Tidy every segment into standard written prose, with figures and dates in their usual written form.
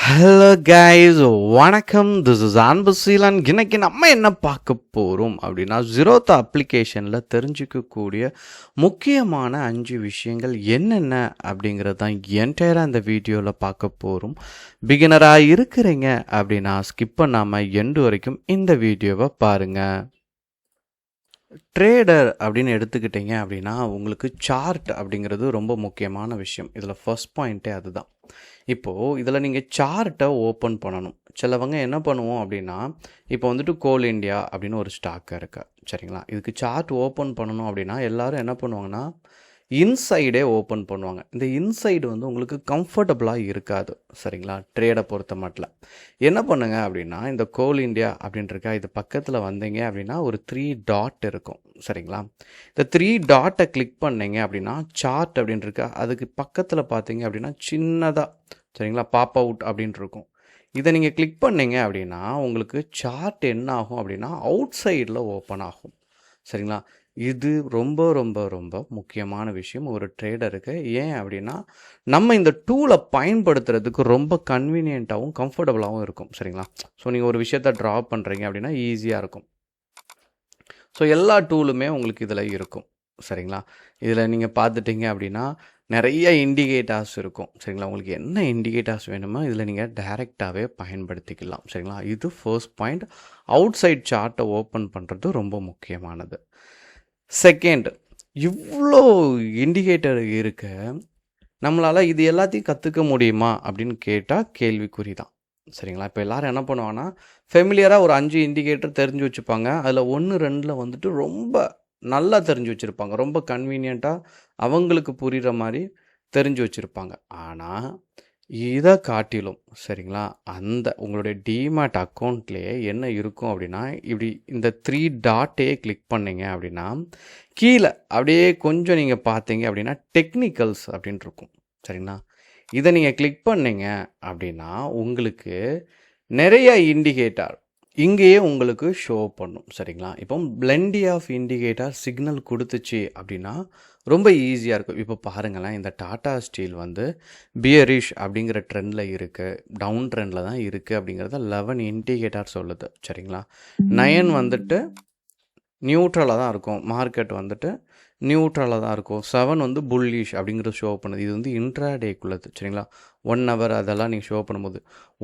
Hello guys, வணக்கம். This is அன்பு சீலன். இன்னைக்கு நம்ம என்ன பார்க்க போகிறோம் அப்படின்னா, ஜீரோதா அப்ளிகேஷனில் தெரிஞ்சிக்கக்கூடிய முக்கியமான 5 விஷயங்கள் என்னென்ன அப்படிங்கிறது தான் என்டையராக இந்த வீடியோவில் பார்க்க போகிறோம். பிகினராக இருக்கிறீங்க அப்படின்னா ஸ்கிப் பண்ணாமல் எண்டு வரைக்கும் இந்த வீடியோவை பாருங்கள். ட்ரேடர் அப்படின்னு எடுத்துக்கிட்டிங்க அப்படின்னா உங்களுக்கு சார்ட் அப்படிங்கிறது ரொம்ப முக்கியமான விஷயம். இதில் ஃபர்ஸ்ட் பாயிண்ட்டே அதுதான். இப்போது இதில் நீங்கள் சார்ட்டை ஓப்பன் பண்ணணும். சிலவங்க என்ன பண்ணுவோம் அப்படின்னா, இப்போ வந்துட்டு கோல் இண்டியா அப்படின்னு ஒரு ஸ்டாக் இருக்கு, சரிங்களா? இதுக்கு சார்ட் ஓப்பன் பண்ணணும் அப்படின்னா எல்லோரும் என்ன பண்ணுவாங்கன்னா, இன்சைடே ஓப்பன் பண்ணுவாங்க. இந்த இன்சைடு வந்து உங்களுக்கு கம்ஃபர்டபுளாக இருக்காது, சரிங்களா? ட்ரேடை பொறுத்த மட்டும் என்ன பண்ணுங்க அப்படின்னா, இந்த கோல் இண்டியா அப்படின்ட்டுருக்கா, இது பக்கத்தில் வந்தீங்க அப்படின்னா ஒரு 3 டாட் இருக்கும், சரிங்களா? இந்த 3 டாட்டை கிளிக் பண்ணிங்க அப்படின்னா சார்ட் அப்படின்ட்டுருக்கா, அதுக்கு பக்கத்தில் பார்த்தீங்க அப்படின்னா சின்னதாக, சரிங்களா, பாப் அவுட் அப்படின்ட்டு இருக்கும். இதை நீங்கள் கிளிக் பண்ணிங்க அப்படின்னா உங்களுக்கு சார்ட் என்ன ஆகும் அப்படின்னா அவுட் சைடில் ஓப்பன் ஆகும், சரிங்களா? இது ரொம்ப ரொம்ப ரொம்ப முக்கியமான விஷயம் ஒரு ட்ரேடருக்கு. ஏன் அப்படின்னா, நம்ம இந்த டூலை பயன்படுத்துறதுக்கு ரொம்ப கன்வீனியண்ட்டாகவும் கம்ஃபர்டபுளாகவும் இருக்கும், சரிங்களா? ஸோ நீங்கள் ஒரு விஷயத்தை ட்ரா பண்ணுறீங்க அப்படின்னா ஈஸியாக இருக்கும். ஸோ எல்லா டூலுமே உங்களுக்கு இதில் இருக்கும், சரிங்களா? இதில் நீங்கள் பார்த்துட்டிங்க அப்படின்னா நிறைய இண்டிகேட்டர்ஸ் இருக்கும், சரிங்களா? உங்களுக்கு என்ன இண்டிகேட்டர்ஸ் வேணுமோ இதில் நீங்கள் டைரெக்டாகவே பயன்படுத்திக்கலாம், சரிங்களா? இது ஃபர்ஸ்ட் பாயிண்ட். அவுட் சைட் சார்ட்டை ஓப்பன் பண்ணுறது ரொம்ப முக்கியமானது. செகண்ட், இவ்வளோ இண்டிகேட்டர் இருக்க நம்மளால் இது எல்லாத்தையும் கற்றுக்க முடியுமா அப்படின்னு கேட்டால் கேள்விக்குறி தான், சரிங்களா? இப்போ எல்லோரும் என்ன பண்ணுவாங்கன்னா, ஃபெமிலியராக ஒரு 5 இண்டிகேட்டர் தெரிஞ்சு வச்சுப்பாங்க. அதில் 1 2 வந்துட்டு ரொம்ப நல்லா தெரிஞ்சு வச்சுருப்பாங்க, ரொம்ப கன்வீனியண்ட்டாக அவங்களுக்கு புரிகிற மாதிரி தெரிஞ்சு வச்சுருப்பாங்க. ஆனால் இதை காட்டிலும், சரிங்களா, அந்த உங்களுடைய டிமேட் அக்கௌண்ட்லேயே என்ன இருக்கும் அப்படின்னா, இப்படி இந்த 3 டாட்டே கிளிக் பண்ணிங்க அப்படின்னா கீழே அப்படியே கொஞ்சம் நீங்கள் பார்த்தீங்க அப்படின்னா டெக்னிக்கல்ஸ் அப்படின்ட்டு இருக்கும், சரிங்களா? இதை நீங்கள் கிளிக் பண்ணிங்க அப்படின்னா உங்களுக்கு நிறைய இண்டிகேட்டர் இங்கேயே உங்களுக்கு ஷோ பண்ணும், சரிங்களா? இப்போ பிளெண்டி ஆஃப் இண்டிகேட்டர் சிக்னல் கொடுத்துச்சு அப்படின்னா ரொம்ப ஈஸியாக இருக்கும். இப்போ பாருங்களேன், இந்த டாடா ஸ்டீல் வந்து பியரிஷ் அப்படிங்கிற ட்ரெண்டில் இருக்குது, டவுன் ட்ரெண்டில் தான் இருக்குது அப்படிங்கிறத 11 இண்டிகேட்டர் சொல்லுது, சரிங்களா? 9 வந்துட்டு நியூட்ரலாக தான் இருக்கும், மார்க்கெட் வந்துட்டு நியூட்ரலாக தான் இருக்கும். 7 வந்து புல்லிஷ் அப்படிங்கிறது ஷோ பண்ணுது. இது வந்து இன்ட்ராடேக்குள்ளது, சரிங்களா? 1 ஹவர் அதெல்லாம் நீங்கள் ஷோ பண்ணும்போது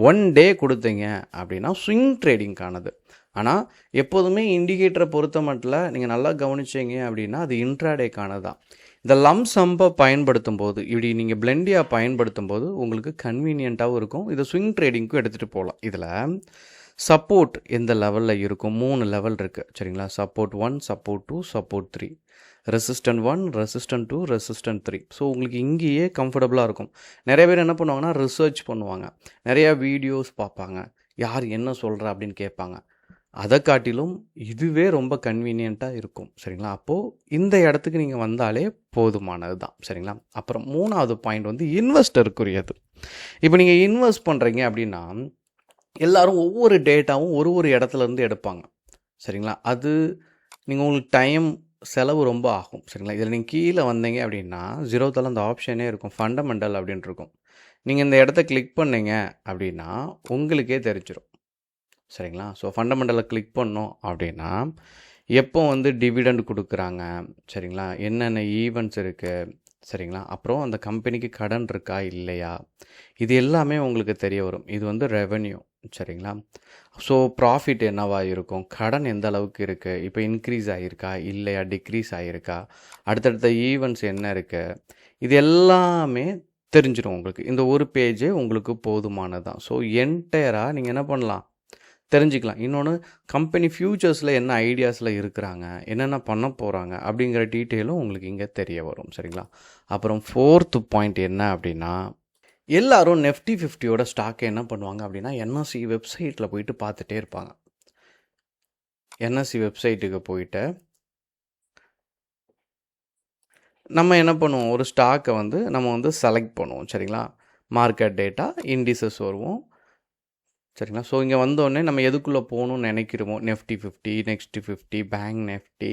1 டே கொடுத்தீங்க அப்படின்னா ஸ்விங் ட்ரேடிங்கானது. ஆனால் எப்போதுமே இண்டிகேட்டரை பொறுத்த மட்டும் நீங்கள் நல்லா கவனிச்சிங்க அப்படின்னா அது இன்ட்ராடேக்கானது தான். இந்த லம் சம்பை பயன்படுத்தும் போது, இப்படி நீங்கள் பிளெண்டியாக பயன்படுத்தும் போது உங்களுக்கு கன்வீனியண்ட்டாகவும் இருக்கும். இதை ஸ்விங் ட்ரேடிங்க்கும் எடுத்துகிட்டு போகலாம். இதில் சப்போர்ட் எந்த லெவலில் இருக்கும்? 3 லெவல் இருக்குது, சரிங்களா? Support 1, support 2, support 3, resistant 1, resistant 2, resistant 3. So உங்களுக்கு இங்கேயே கம்ஃபர்டபுளாக இருக்கும். நிறைய பேர் என்ன பண்ணுவாங்கன்னா ரிசர்ச் பண்ணுவாங்க, நிறையா வீடியோஸ் பார்ப்பாங்க, யார் என்ன சொல்கிறா அப்படின்னு கேட்பாங்க. அதை காட்டிலும் இதுவே ரொம்ப கன்வீனியண்ட்டாக இருக்கும், சரிங்களா? அப்போது இந்த இடத்துக்கு நீங்கள் வந்தாலே போதுமானது தான், சரிங்களா? அப்புறம் 3வது பாயிண்ட் வந்து இன்வெஸ்டருக்குரியது. இப்போ நீங்கள் இன்வெஸ்ட் பண்ணுறீங்க அப்படின்னா எல்லோரும் ஒவ்வொரு டேட்டாவும் ஒரு இடத்துலேருந்து எடுப்பாங்க, சரிங்களா? அது நீங்கள் உங்களுக்கு டைம் செலவு ரொம்ப ஆகும், சரிங்களா? இதில் நீங்கள் கீழே வந்தீங்க அப்படின்னா ஜீரோதால அந்த ஆப்ஷனே இருக்கும், ஃபண்டமெண்டல் அப்படின்ட்டு இருக்கும். நீங்கள் இந்த இடத்த கிளிக் பண்ணிங்க அப்படின்னா உங்களுக்கே தெரிஞ்சிடும், சரிங்களா? ஸோ ஃபண்டமெண்டலை கிளிக் பண்ணோம் அப்படின்னா எப்போ வந்து டிவிடெண்ட் கொடுக்குறாங்க, சரிங்களா, என்னென்ன ஈவெண்ட்ஸ் இருக்குது, சரிங்களா, அப்புறம் அந்த கம்பெனிக்கு கடன் இருக்கா இல்லையா, இது எல்லாமே உங்களுக்கு தெரிய வரும். இது வந்து ரெவென்யூ, சரிங்களா? ஸோ ப்ராஃபிட் என்னவாக இருக்கும், கடன் எந்த அளவுக்கு இருக்குது, இப்போ இன்க்ரீஸ் ஆகிருக்கா இல்லையா, டிக்ரீஸ் ஆகிருக்கா, அடுத்தடுத்த ஈவெண்ட்ஸ் என்ன இருக்குது, இது எல்லாமே தெரிஞ்சிடும் உங்களுக்கு. இந்த ஒரு பேஜே உங்களுக்கு போதுமானது தான். ஸோ என்டையராக நீங்கள் என்ன பண்ணலாம், தெரிஞ்சுக்கலாம். இன்னொன்று, கம்பெனி ஃப்யூச்சர்ஸில் என்ன ஐடியாஸில் இருக்கிறாங்க, என்னென்ன பண்ண போகிறாங்க அப்படிங்கிற டீட்டெயிலும் உங்களுக்கு இங்கே தெரிய வரும், சரிங்களா? அப்புறம் 4th பாயிண்ட் என்ன அப்படின்னா, எல்லோரும் நெஃப்டி 50யோட ஸ்டாக்கை என்ன பண்ணுவாங்க அப்படின்னா என்எஸ்சி வெப்சைட்டில் போயிட்டு பார்த்துட்டே இருப்பாங்க. என்எஸ்சி வெப்சைட்டுக்கு போயிட்டு நம்ம என்ன பண்ணுவோம், ஒரு ஸ்டாக்கை வந்து நம்ம வந்து செலக்ட் பண்ணுவோம், சரிங்களா? மார்க்கெட் டேட்டா, இண்டிசஸ் வருவோம், சரிங்களா? ஸோ இங்கே வந்தோடனே நம்ம எதுக்குள்ளே போகணும்னு நினைக்கிறோமோ, Nifty 50, next 50, bank Nifty,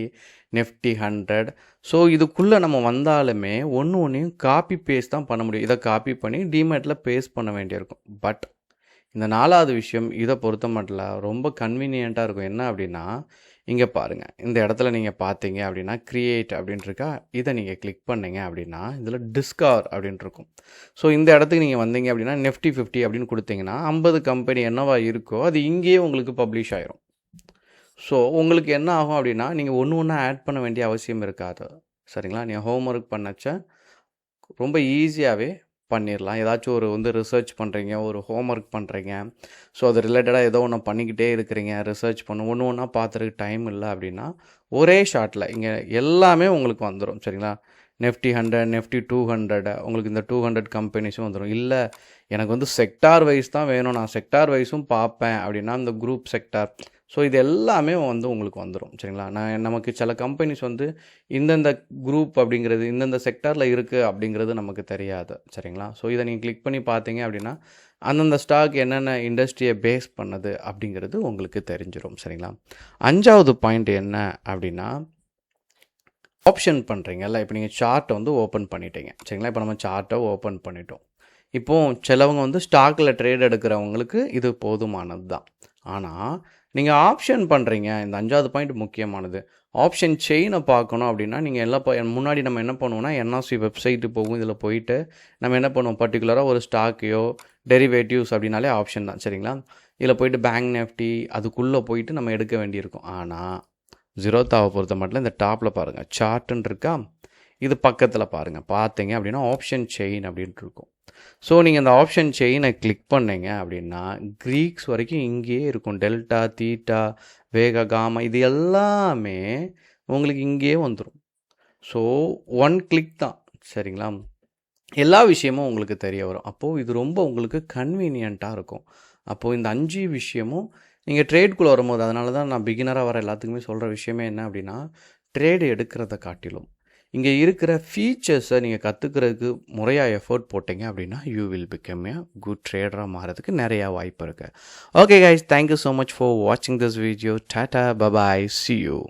Nifty 100. So இதுக்குள்ளே நம்ம வந்தாலுமே ஒன்றையும் காப்பி பேஸ்ட் தான் பண்ண முடியும். இதை காப்பி பண்ணி டிமேட்டில் பேஸ்ட் பண்ண வேண்டியிருக்கும். பட் இந்த 4வது விஷயம் இதை பொறுத்த மட்டும் ரொம்ப கன்வீனியண்ட்டாக இருக்கும். என்ன அப்படின்னா, இங்கே பாருங்கள், இந்த இடத்துல நீங்கள் பார்த்தீங்க அப்படின்னா கிரியேட் அப்படின்ட்டு இருக்கா, இதை நீங்கள் கிளிக் பண்ணீங்க அப்படின்னா இதில் டிஸ்கவர் அப்படின்ட்டு இருக்கும். ஸோ இந்த இடத்துக்கு நீங்கள் வந்தீங்க அப்படின்னா Nifty 50 அப்படின்னு கொடுத்தீங்கன்னா 50 கம்பெனி என்னவா இருக்கோ அது இங்கேயே உங்களுக்கு பப்ளிஷ் ஆயிரும். ஸோ உங்களுக்கு என்ன ஆகும் அப்படின்னா நீங்கள் ஒன்று ஒன்றா ஆட் பண்ண வேண்டிய அவசியம் இருக்காது. சரிங்களா? நீங்கள் ஹோம்ஒர்க் பண்ணச்ச ரொம்ப ஈஸியாகவே பண்ணிடலாம். ஏதாச்சும் ஒரு ரிசர்ச் பண்ணுறீங்க, ஒரு ஹோம்ஒர்க் பண்ணுறீங்க, ஸோ அது ரிலேட்டடாக ஏதோ ஒன்று பண்ணிக்கிட்டே இருக்கிறீங்க, ரிசர்ச் ஒன்று ஒன்றா பார்த்துறதுக்கு டைம் இல்லை அப்படின்னா ஒரே ஷாட்டில் இங்கே எல்லாமே உங்களுக்கு வந்துடும். சரிங்களா? Nifty 100, Nifty 200, உங்களுக்கு இந்த 200 கம்பெனிஸும் வந்துடும். இல்லை எனக்கு செக்டார் வைஸ் தான் வேணும், நான் செக்டார் வைஸும் பார்ப்பேன் அப்படின்னா இந்த குரூப் செக்டார், ஸோ இது எல்லாமே உங்களுக்கு வந்துடும். சரிங்களா? நமக்கு சில கம்பெனிஸ் இந்தந்த குரூப் அப்படிங்கிறது இந்தந்த செக்டாரில் இருக்குது அப்படிங்கிறது நமக்கு தெரியாது. சரிங்களா? ஸோ இதை நீங்கள் கிளிக் பண்ணி பார்த்தீங்க அப்படின்னா அந்தந்த ஸ்டாக் என்னென்ன இண்டஸ்ட்ரியை பேஸ் பண்ணுது அப்படிங்கிறது உங்களுக்கு தெரிஞ்சிடும். சரிங்களா? 5வது பாயிண்ட் என்ன அப்படின்னா, ஆப்ஷன் பண்ணுறீங்கல்ல. இப்போ நீங்கள் சார்ட்டை ஓப்பன் பண்ணிட்டீங்க. சரிங்களா? இப்போ நம்ம சார்ட்டை ஓப்பன் பண்ணிட்டோம். இப்போது சிலவங்க ஸ்டாக்கில் ட்ரேட் எடுக்கிறவங்களுக்கு இது போதுமானது தான். ஆனால் நீங்கள் ஆப்ஷன் பண்ணுறீங்க, இந்த 5வது பாயிண்ட் முக்கியமானது. ஆப்ஷன் செயினை பார்க்கணும் அப்படின்னா நீங்கள் எல்லாம் முன்னாடி நம்ம என்ன பண்ணுவோம்னா NRC வெப்சைட்டு போகும். இதில் போயிட்டு நம்ம என்ன பண்ணுவோம், பர்டிகுலராக ஒரு ஸ்டாக்கையோ டெரிவேட்டிவ்ஸ் அப்படின்னாலே ஆப்ஷன் தான். சரிங்களா? இதில் போயிட்டு பேங்க் நிஃப்டி அதுக்குள்ளே போயிட்டு நம்ம எடுக்க வேண்டியிருக்கும். ஆனால் ஜீரோத்தாவை பொறுத்த மட்டும் இந்த டாப்பில் பாருங்கள் சார்ட்டுன்னு இருக்கா, இது பக்கத்தில் பாருங்கள், பார்த்தீங்க அப்படின்னா ஆப்ஷன் செயின் அப்படின்ட்டு இருக்கும். ஸோ நீங்கள் இந்த ஆப்ஷன் செயினை கிளிக் பண்ணீங்க அப்படின்னா க்ரீக்ஸ் வரைக்கும் இங்கேயே இருக்கும். டெல்டா, தீட்டா, வேகா, காமா இது எல்லாமே உங்களுக்கு இங்கேயே வந்துடும். ஸோ ஒன் கிளிக் தான். சரிங்களா? எல்லா விஷயமும் உங்களுக்கு தெரிய வரும். அப்போது இது ரொம்ப உங்களுக்கு கன்வீனியண்ட்டாக இருக்கும். அப்போது இந்த 5 விஷயமும் நீங்கள் ட்ரேட்குள்ளே வரும்போது, அதனால தான் நான் பிகினராக வர எல்லாத்துக்குமே சொல்கிற விஷயமே என்ன அப்படின்னா, ட்ரேடு எடுக்கிறத காட்டிலும் இங்கே இருக்கிற ஃபீச்சர்ஸை நீங்கள் கற்றுக்கிறதுக்கு முறையாக எஃபோர்ட் போட்டிங்க அப்படின்னா you will become a good ட்ரேடராக மாறதுக்கு நிறையா வாய்ப்பு இருக்குது. Okay guys, thank you so much for வாட்சிங் திஸ் வீடியோ. டாடா, பபாய், see you.